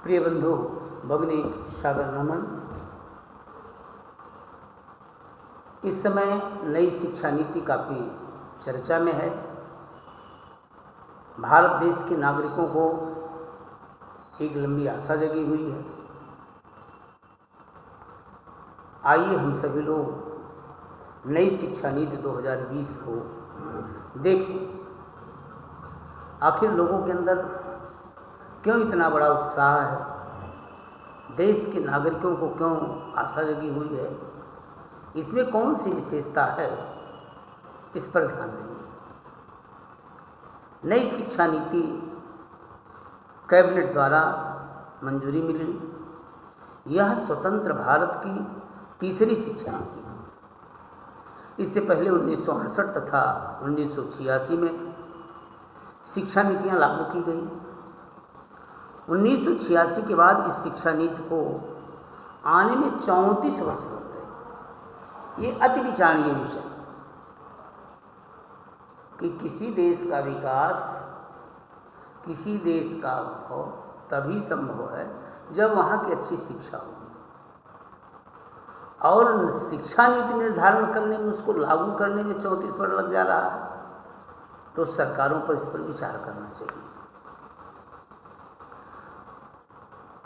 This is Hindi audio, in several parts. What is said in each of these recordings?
प्रिय बंधु भगिनी सागर नमन। इस समय नई शिक्षा नीति काफ़ी चर्चा में है। भारत देश के नागरिकों को एक लंबी आशा जगी हुई है। आइए हम सभी लोग नई शिक्षा नीति 2020 को देखें। आखिर लोगों के अंदर क्यों इतना बड़ा उत्साह है, देश के नागरिकों को क्यों आशा जगी हुई है, इसमें कौन सी विशेषता है, इस पर ध्यान देंगे। नई शिक्षा नीति कैबिनेट द्वारा मंजूरी मिली। यह स्वतंत्र भारत की तीसरी शिक्षा नीति। इससे पहले 1968 तथा 1986 में शिक्षा नीतियाँ लागू की गई। 1986 के बाद इस शिक्षा नीति को आने में 34 वर्ष लग गए। ये अति विचारणीय विषय कि किसी देश का विकास, किसी देश का हो तभी संभव है जब वहाँ की अच्छी शिक्षा होगी, और शिक्षा नीति निर्धारण करने में, उसको लागू करने में 34 वर्ष लग जा रहा है, तो सरकारों पर इस पर विचार करना चाहिए।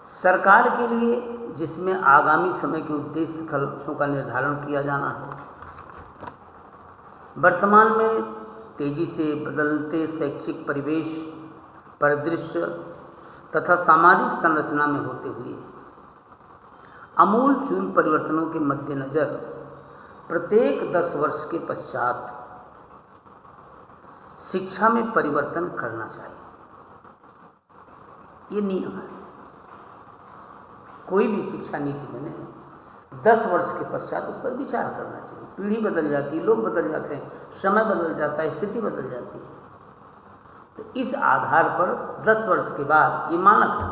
सरकार के लिए, जिसमें आगामी समय के उद्देश्य तथा लक्ष्यों का निर्धारण किया जाना है, वर्तमान में तेजी से बदलते शैक्षिक परिवेश, परिदृश्य तथा सामाजिक संरचना में होते हुए आमूल-चूल परिवर्तनों के मद्देनज़र प्रत्येक 10 वर्ष के पश्चात शिक्षा में परिवर्तन करना चाहिए। ये नियम है। कोई भी शिक्षा नीति बने 10 वर्ष के पश्चात उस पर विचार करना चाहिए। पीढ़ी बदल जाती है, लोग बदल जाते हैं, समय बदल जाता है, स्थिति बदल जाती है। तो इस आधार पर 10 वर्ष के बाद ये मानक है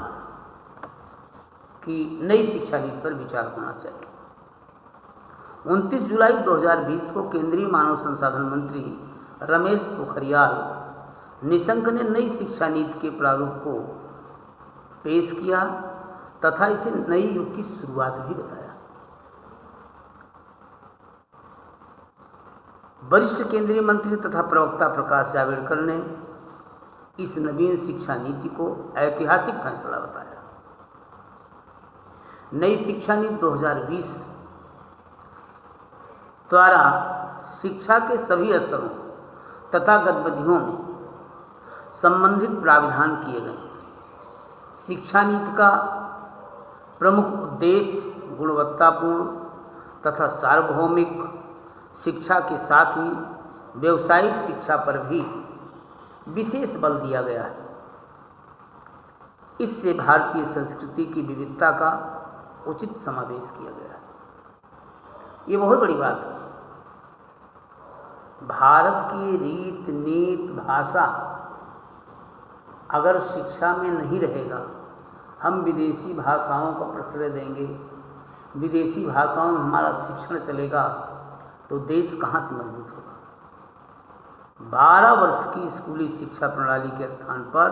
कि नई शिक्षा नीति पर विचार होना चाहिए। 29 जुलाई 2020 को केंद्रीय मानव संसाधन मंत्री रमेश पोखरियाल निशंक ने नई शिक्षा नीति के प्रारूप को पेश किया तथा इसे नई युग की शुरुआत भी बताया। वरिष्ठ केंद्रीय मंत्री तथा प्रवक्ता प्रकाश जावड़ेकर ने इस नवीन शिक्षा नीति को ऐतिहासिक फैसला बताया। नई शिक्षा नीति 2020 द्वारा शिक्षा के सभी स्तरों तथा गतिविधियों में संबंधित प्राविधान किए गए। शिक्षा नीति का प्रमुख उद्देश्य गुणवत्तापूर्ण तथा सार्वभौमिक शिक्षा के साथ ही व्यावसायिक शिक्षा पर भी विशेष बल दिया गया है। इससे भारतीय संस्कृति की विविधता का उचित समावेश किया गया है। ये बहुत बड़ी बात है। भारत की रीत, नीति, भाषा अगर शिक्षा में नहीं रहेगा, हम विदेशी भाषाओं का प्रश्रय देंगे, विदेशी भाषाओं में हमारा शिक्षण चलेगा, तो देश कहाँ से मजबूत होगा। 12 वर्ष की स्कूली शिक्षा प्रणाली के स्थान पर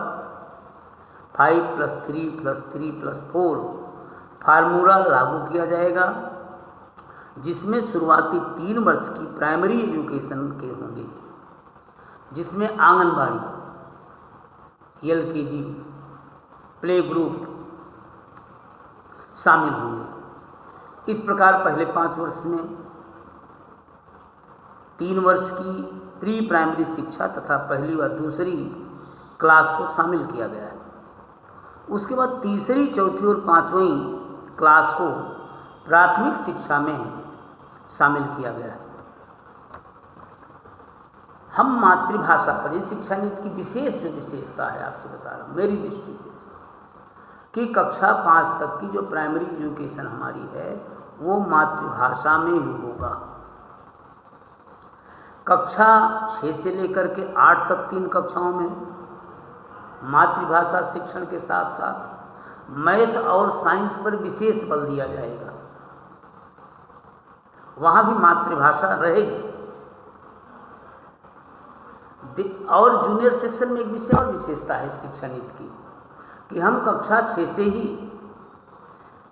5+3+3+4 फार्मूला लागू किया जाएगा, जिसमें शुरुआती 3 वर्ष की प्राइमरी एजुकेशन के होंगे, जिसमें आंगनबाड़ी, LKG, प्ले ग्रुप शामिल होंगे। इस प्रकार पहले 5 वर्ष में 3 वर्ष की प्री प्राइमरी शिक्षा तथा पहली व दूसरी क्लास को शामिल किया गया है। उसके बाद तीसरी, चौथी और 5वीं क्लास को प्राथमिक शिक्षा में शामिल किया गया है। हम मातृभाषा पर इस शिक्षा नीति की विशेष जो विशेषता है, आपसे बता रहा हूँ मेरी दृष्टि से, कि कक्षा 5 तक की जो प्राइमरी एजुकेशन हमारी है वो मातृभाषा में ही होगा। कक्षा 6 से लेकर के 8 तक 3 कक्षाओं में मातृभाषा शिक्षण के साथ साथ मैथ और साइंस पर विशेष बल दिया जाएगा। वहाँ भी मातृभाषा रहेगी। और जूनियर सेक्शन में एक विषय और विशेषता है शिक्षा नीति की, कि हम कक्षा 6 से ही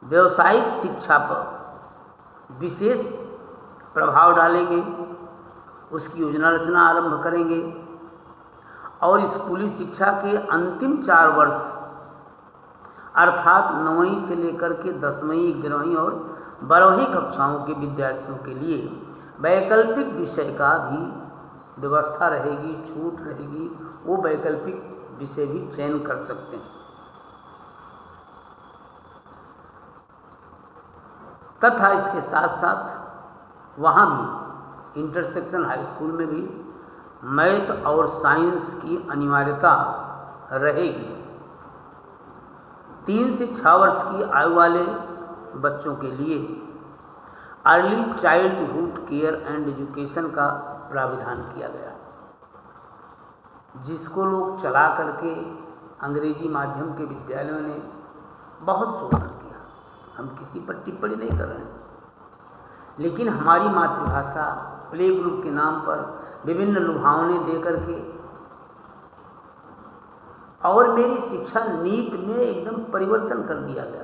व्यावसायिक शिक्षा पर विशेष प्रभाव डालेंगे, उसकी योजना रचना आरंभ करेंगे और स्कूली शिक्षा के अंतिम 4 वर्ष अर्थात 9वीं से लेकर के 10वीं, 11वीं और 12वीं कक्षाओं के विद्यार्थियों के लिए वैकल्पिक विषय का भी व्यवस्था रहेगी, छूट रहेगी। वो वैकल्पिक विषय भी चयन कर सकते हैं। तथा इसके साथ साथ वहाँ भी इंटरसेक्शन हाई स्कूल में भी मैथ और साइंस की अनिवार्यता रहेगी। 3 से 6 वर्ष की आयु वाले बच्चों के लिए early childhood care and education का प्राविधान किया गया, जिसको लोग चला करके अंग्रेजी माध्यम के विद्यालयों ने बहुत शोषण किया। हम किसी पर टिप्पणी नहीं कर रहे हैं, लेकिन हमारी मातृभाषा प्ले ग्रुप के नाम पर विभिन्न लुभावने दे करके और मेरी शिक्षा नीति में एकदम परिवर्तन कर दिया गया।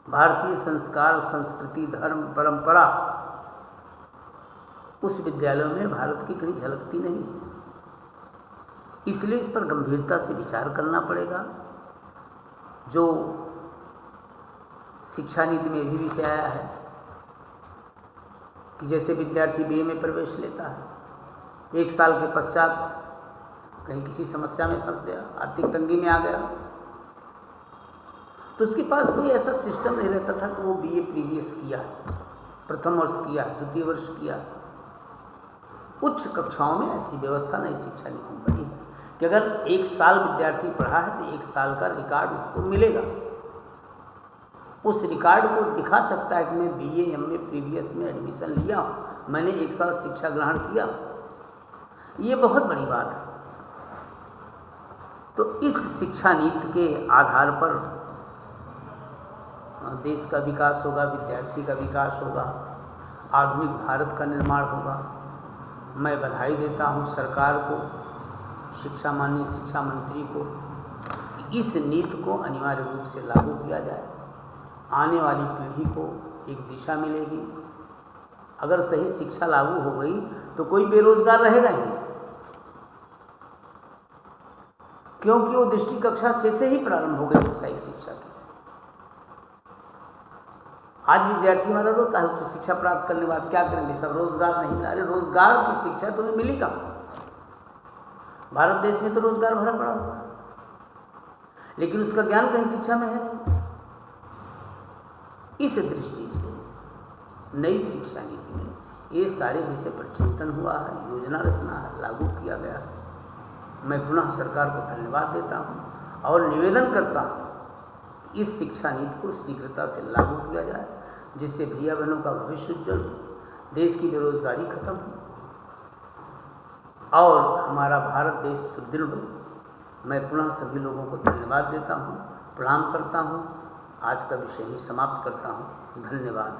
भारतीय संस्कार, संस्कृति, धर्म, परंपरा उस विद्यालयों में भारत की कहीं झलकती नहीं है। इसलिए इस पर गंभीरता से विचार करना पड़ेगा। जो शिक्षा नीति में भी विषय आया है कि जैसे विद्यार्थी बीए में प्रवेश लेता है, 1 साल के पश्चात कहीं किसी समस्या में फंस गया, आर्थिक तंगी में आ गया, तो उसके पास कोई ऐसा सिस्टम नहीं रहता था कि वो बीए प्रीवियस किया, प्रथम वर्ष किया, द्वितीय वर्ष किया। उच्च कक्षाओं में ऐसी व्यवस्था नई शिक्षा नीति में बनी है कि अगर 1 साल विद्यार्थी पढ़ा है तो 1 साल का रिकॉर्ड उसको मिलेगा। उस रिकॉर्ड को दिखा सकता है कि मैं बीए, एमए प्रीवियस में एडमिशन लिया, मैंने 1 साल शिक्षा ग्रहण किया। ये बहुत बड़ी बात है। तो इस शिक्षा नीति के आधार पर देश का विकास होगा, विद्यार्थी का विकास होगा, आधुनिक भारत का निर्माण होगा। मैं बधाई देता हूँ सरकार को, माननीय शिक्षा मंत्री को, कि इस नीति को अनिवार्य रूप से लागू किया जाए। आने वाली पीढ़ी को एक दिशा मिलेगी। अगर सही शिक्षा लागू हो गई तो कोई बेरोजगार रहेगा ही नहीं, क्योंकि वो दृष्टि कक्षा से ही प्रारंभ हो गई व्यावसायिक शिक्षा की। आज विद्यार्थी हमारा रोता है उच्च शिक्षा प्राप्त करने के बाद क्या करेंगे, सब रोजगार नहीं मिला। अरे रोजगार की शिक्षा तुम्हें मिली कहाँ? भारत देश में तो रोजगार भरा पड़ा हुआ, लेकिन उसका ज्ञान कहीं शिक्षा में है। इस दृष्टि से नई शिक्षा नीति में ये सारे विषय पर चिंतन हुआ है, योजना रचना है, लागू किया गया है। मैं पुनः सरकार को धन्यवाद देता हूँ और निवेदन करता हूँ इस शिक्षा नीति को शीघ्रता से लागू किया जाए, जिससे भैया बहनों का भविष्य उज्जवल, देश की बेरोजगारी खत्म और हमारा भारत देश सुदृढ़ हो। मैं पुनः सभी लोगों को धन्यवाद देता हूँ, प्रणाम करता हूँ। आज का विषय ही समाप्त करता हूँ। धन्यवाद।